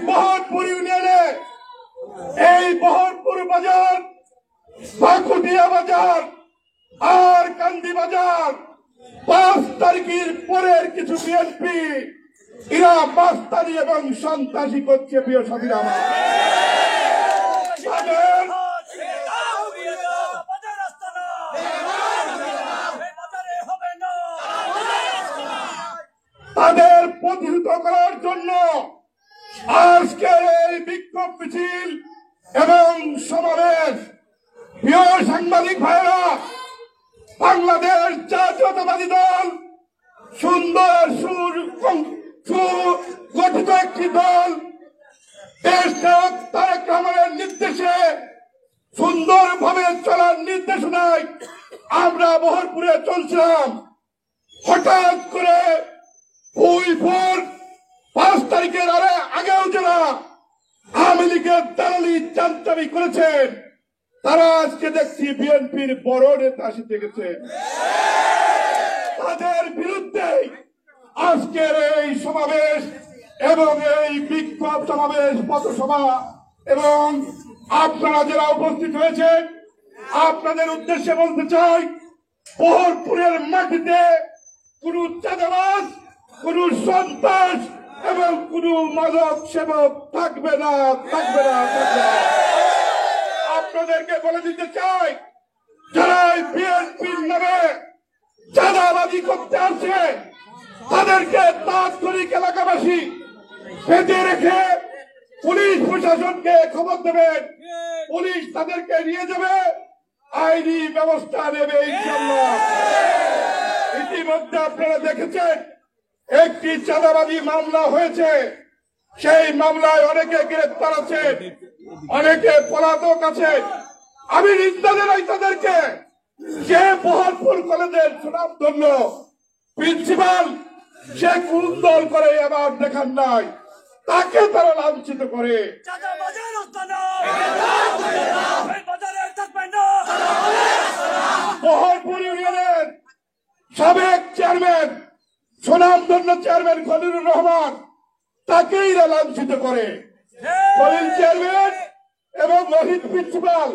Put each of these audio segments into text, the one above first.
বহরপুর ইউনিয়নে এই বহরপুর বাজার, বাকুটিয়া বাজার আর কান্দি বাজার 5 তারিখের পরের কিছু বিএনপি এরা মাস্তানি এবং সন্ত্রাসী করছে। প্রিয় সাথীরা আমার, তাদের প্রতিহত করার জন্য আজকের এই বিক্ষোভ মিছিল এবং সমাবেশ। প্রিয় সাংবাদিক ভাইরা, বাংলাদেশ জাতীয়তাবাদী দল সুন্দর সুগঠিত একটি দল, দেশ নায়ক তারেক রহমানের নির্দেশে সুন্দরভাবে চলার নির্দেশনায় আমরা বহরপুরে চলছিলাম। হঠাৎ করে 5 তারিখের আগেও যারা আওয়ামী লীগের দালালি চামচামি করেছেন, তারা আজকে দেখছি বিএনপির বড় নেতা আসতে গেছে। তাদের বিরুদ্ধে আজকের এই সমাবেশ এবং এই বিক্ষোভ সমাবেশ, পথসভা এবং আপনারা যারা উপস্থিত হয়েছেন, আপনাদের উদ্দেশ্যে বলতে চাই, বহরপুরের মাটিতে কোন চাঁদাবাজ, কোন সন্ত্রাস এবং কোন মাদক সেবক থাকবে না। আপনাদেরকে বলে দিতে চাই, যারা বিএনপির নামে চাঁদাবাজি করতে আসছে, তাদেরকে তাৎক্ষণিক এলাকাবাসী বেঁধে রেখে পুলিশ প্রশাসনকে খবর দেবেন। পুলিশ তাদেরকে নিয়ে যাবে, আইনি ব্যবস্থা নেবে ইনশাআল্লাহ। ইতিমধ্যে আপনারা দেখেছেন একটি চাঁদাবাজি মামলা হয়েছে, সেই মামলায় অনেকে গ্রেফতার আছে, অনেকে পলাতক আছে। আমি নিন্দা জানাই তাদেরকে। যে বহরপুর কলেজের সুনামধন্য প্রিন্সিপাল, সে কোন দল করে এবার দেখান নাই, তাকে তারা লাঞ্ছিত করে। বহরপুর ইউনিয়নের সাবেক চেয়ারম্যান, সুনামধন্য চেয়ারম্যান খলিলুর রহমান, তাকেই লাঞ্ছিত করে। খলিল চেয়ারম্যান এবং রহিত প্রিন্সিপাল,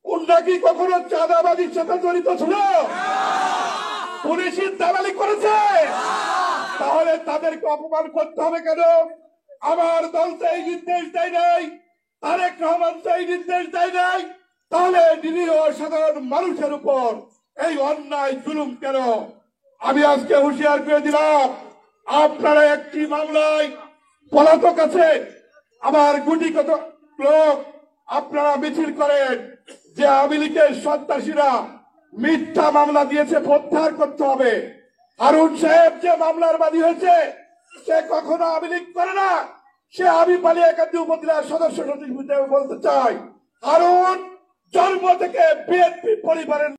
উনরা কি কখনো চাঁদাবাজির সাথে জড়িত ছিল? পুলিশের দালালি করেছে? তাহলে তাদেরকে অপমান করতে হবে কেন? আমার দল সেই নির্দেশ দেয় নাই, তারেক রহমান সেই নির্দেশ দেয় নাই, তাহলে নিরীহ সাধারণ মানুষের উপর এই অন্যায় জুলুম কেন? আমি আজকে হুঁশিয়ার করে দিলাম, আপনারা একটি মামলায় পলাতক আছে, আমার গুটিগত লোক, আপনারা মিছিল করেন যে আওয়ামী লীগের সন্ত্রাসীরা মিথ্যা মামলা দিয়েছে, প্রত্যাহার করতে হবে। হারুন সাহেব যে মামলার বাদী হয়েছে, সে কখনো আওয়ামী লীগ করে না, সে আমি পালিয়ে একাধিক উপজেলার সদস্য সচিব বলতে চাই। হারুন জন্ম থেকে বিএনপি পরিবারের